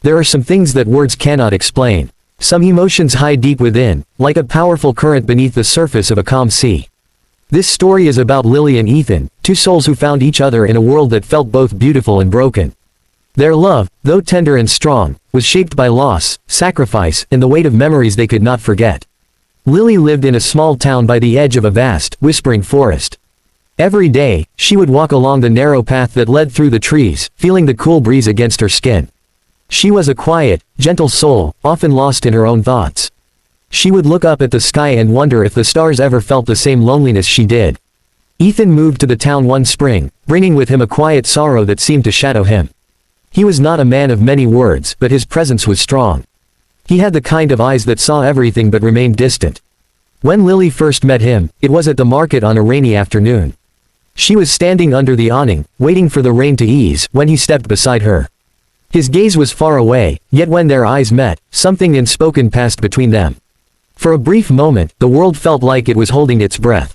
There are some things that words cannot explain. Some emotions hide deep within, like a powerful current beneath the surface of a calm sea. This story is about Lily and Ethan, two souls who found each other in a world that felt both beautiful and broken. Their love, though tender and strong, was shaped by loss, sacrifice, and the weight of memories they could not forget. Lily lived in a small town by the edge of a vast, whispering forest. Every day, she would walk along the narrow path that led through the trees, feeling the cool breeze against her skin. She was a quiet, gentle soul, often lost in her own thoughts. She would look up at the sky and wonder if the stars ever felt the same loneliness she did. Ethan moved to the town one spring, bringing with him a quiet sorrow that seemed to shadow him. He was not a man of many words, but his presence was strong. He had the kind of eyes that saw everything but remained distant. When Lily first met him, it was at the market on a rainy afternoon. She was standing under the awning, waiting for the rain to ease, when he stepped beside her. His gaze was far away, yet when their eyes met, something unspoken passed between them. For a brief moment, the world felt like it was holding its breath.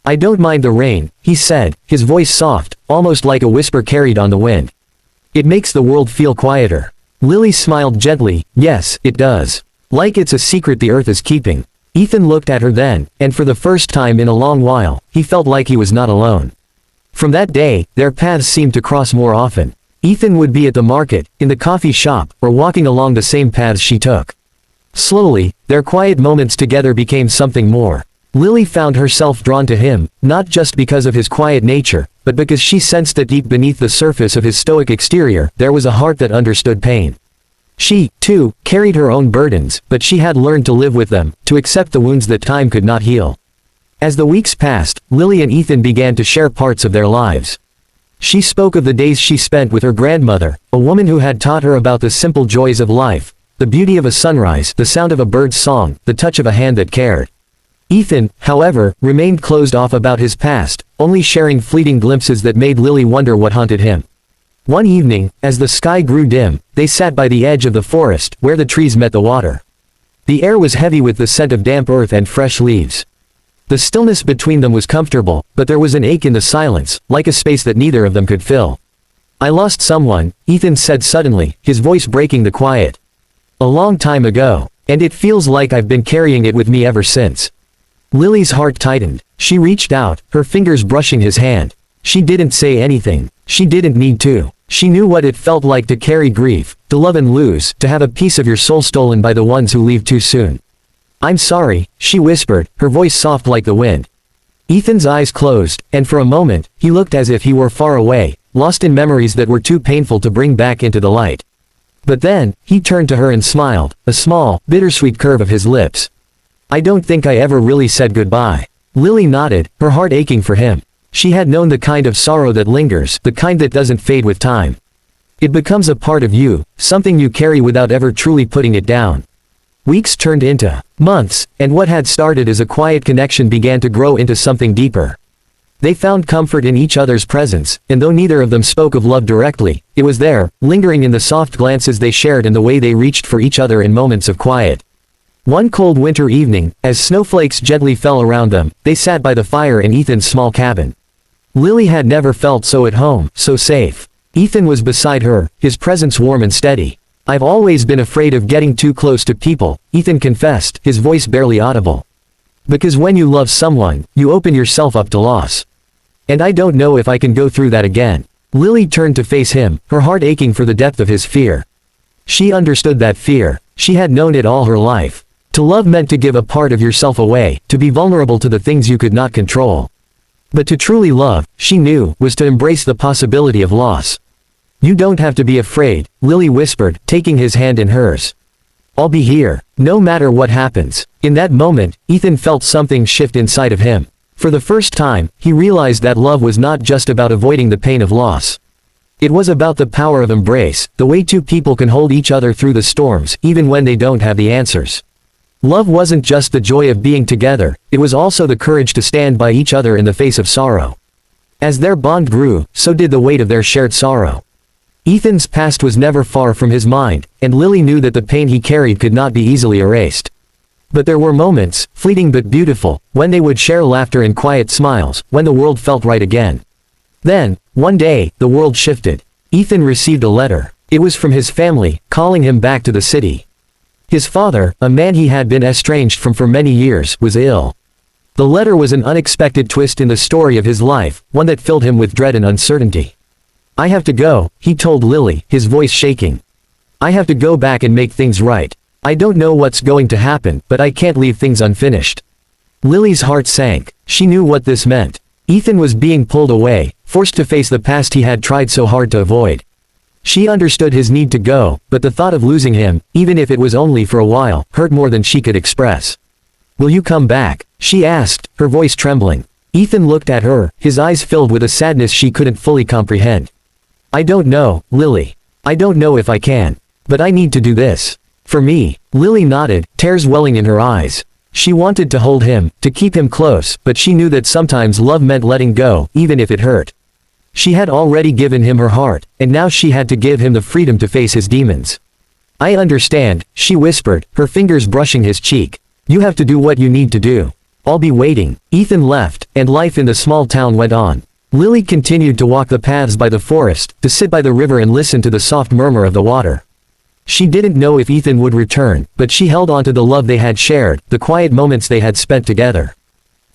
"I don't mind the rain," he said, his voice soft, almost like a whisper carried on the wind. "It makes the world feel quieter." Lily smiled gently. "Yes, it does. Like it's a secret the earth is keeping." Ethan looked at her then, and for the first time in a long while, he felt like he was not alone. From that day, their paths seemed to cross more often. Ethan would be at the market, in the coffee shop, or walking along the same paths she took. Slowly, their quiet moments together became something more. Lily found herself drawn to him, not just because of his quiet nature, but because she sensed that deep beneath the surface of his stoic exterior, there was a heart that understood pain. She, too, carried her own burdens, but she had learned to live with them, to accept the wounds that time could not heal. As the weeks passed, Lily and Ethan began to share parts of their lives. She spoke of the days she spent with her grandmother, a woman who had taught her about the simple joys of life, the beauty of a sunrise, the sound of a bird's song, the touch of a hand that cared. Ethan, however, remained closed off about his past, only sharing fleeting glimpses that made Lily wonder what haunted him. One evening, as the sky grew dim, they sat by the edge of the forest, where the trees met the water. The air was heavy with the scent of damp earth and fresh leaves. The stillness between them was comfortable, but there was an ache in the silence, like a space that neither of them could fill. "I lost someone," Ethan said suddenly, his voice breaking the quiet. "A long time ago. And it feels like I've been carrying it with me ever since." Lily's heart tightened. She reached out, her fingers brushing his hand. She didn't say anything. She didn't need to. She knew what it felt like to carry grief, to love and lose, to have a piece of your soul stolen by the ones who leave too soon. "I'm sorry," she whispered, her voice soft like the wind. Ethan's eyes closed, and for a moment, he looked as if he were far away, lost in memories that were too painful to bring back into the light. But then, he turned to her and smiled, a small, bittersweet curve of his lips. "I don't think I ever really said goodbye." Lily nodded, her heart aching for him. She had known the kind of sorrow that lingers, the kind that doesn't fade with time. It becomes a part of you, something you carry without ever truly putting it down. Weeks turned into months, and what had started as a quiet connection began to grow into something deeper. They found comfort in each other's presence, and though neither of them spoke of love directly, it was there, lingering in the soft glances they shared and the way they reached for each other in moments of quiet. One cold winter evening, as snowflakes gently fell around them, they sat by the fire in Ethan's small cabin. Lily had never felt so at home, so safe. Ethan was beside her, his presence warm and steady. "I've always been afraid of getting too close to people," Ethan confessed, his voice barely audible. "Because when you love someone, you open yourself up to loss. And I don't know if I can go through that again." Lily turned to face him, her heart aching for the depth of his fear. She understood that fear. She had known it all her life. To love meant to give a part of yourself away, to be vulnerable to the things you could not control. But to truly love, she knew, was to embrace the possibility of loss. "You don't have to be afraid," Lily whispered, taking his hand in hers. "I'll be here, no matter what happens." In that moment, Ethan felt something shift inside of him. For the first time, he realized that love was not just about avoiding the pain of loss. It was about the power of embrace, the way two people can hold each other through the storms, even when they don't have the answers. Love wasn't just the joy of being together, it was also the courage to stand by each other in the face of sorrow. As their bond grew, so did the weight of their shared sorrow. Ethan's past was never far from his mind, and Lily knew that the pain he carried could not be easily erased. But there were moments, fleeting but beautiful, when they would share laughter and quiet smiles, when the world felt right again. Then, one day, the world shifted. Ethan received a letter. It was from his family, calling him back to the city. His father, a man he had been estranged from for many years, was ill. The letter was an unexpected twist in the story of his life, one that filled him with dread and uncertainty. "I have to go," he told Lily, his voice shaking. "I have to go back and make things right. I don't know what's going to happen, but I can't leave things unfinished." Lily's heart sank. She knew what this meant. Ethan was being pulled away, forced to face the past he had tried so hard to avoid. She understood his need to go, but the thought of losing him, even if it was only for a while, hurt more than she could express. "Will you come back?" she asked, her voice trembling. Ethan looked at her, his eyes filled with a sadness she couldn't fully comprehend. "I don't know, Lily. I don't know if I can. But I need to do this. For me." Lily nodded, tears welling in her eyes. She wanted to hold him, to keep him close, but she knew that sometimes love meant letting go, even if it hurt. She had already given him her heart, and now she had to give him the freedom to face his demons. "I understand," she whispered, her fingers brushing his cheek. "You have to do what you need to do. I'll be waiting." Ethan left, and life in the small town went on. Lily continued to walk the paths by the forest, to sit by the river and listen to the soft murmur of the water. She didn't know if Ethan would return, but she held on to the love they had shared, the quiet moments they had spent together.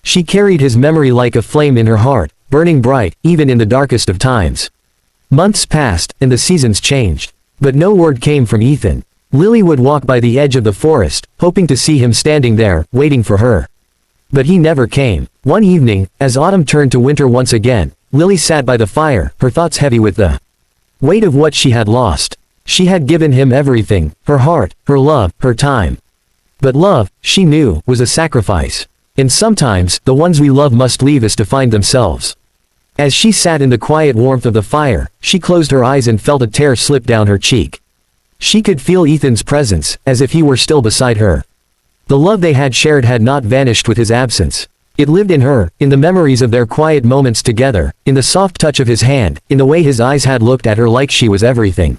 She carried his memory like a flame in her heart, burning bright, even in the darkest of times. Months passed, and the seasons changed. But no word came from Ethan. Lily would walk by the edge of the forest, hoping to see him standing there, waiting for her. But he never came. One evening, as autumn turned to winter once again, Lily sat by the fire, her thoughts heavy with the weight of what she had lost. She had given him everything, her heart, her love, her time. But love, she knew, was a sacrifice. And sometimes, the ones we love must leave us to find themselves. As she sat in the quiet warmth of the fire, she closed her eyes and felt a tear slip down her cheek. She could feel Ethan's presence, as if he were still beside her. The love they had shared had not vanished with his absence. It lived in her, in the memories of their quiet moments together, in the soft touch of his hand, in the way his eyes had looked at her like she was everything.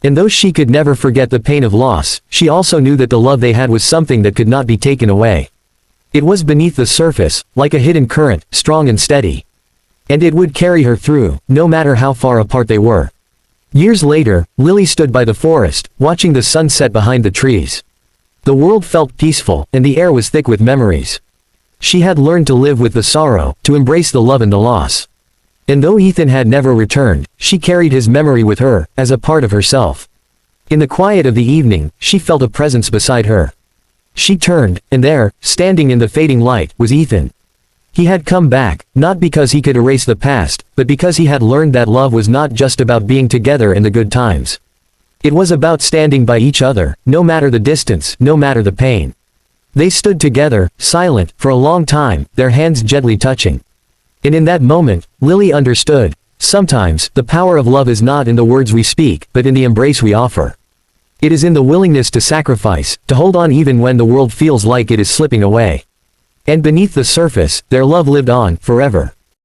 And though she could never forget the pain of loss, she also knew that the love they had was something that could not be taken away. It was beneath the surface, like a hidden current, strong and steady. And it would carry her through, no matter how far apart they were. Years later, Lily stood by the forest, watching the sun set behind the trees. The world felt peaceful, and the air was thick with memories. She had learned to live with the sorrow, to embrace the love and the loss. And though Ethan had never returned, she carried his memory with her, as a part of herself. In the quiet of the evening, she felt a presence beside her. She turned, and there, standing in the fading light, was Ethan. He had come back, not because he could erase the past, but because he had learned that love was not just about being together in the good times. It was about standing by each other, no matter the distance, no matter the pain. They stood together, silent, for a long time, their hands gently touching. And in that moment, Lily understood. Sometimes, the power of love is not in the words we speak, but in the embrace we offer. It is in the willingness to sacrifice, to hold on even when the world feels like it is slipping away. And beneath the surface, their love lived on, forever.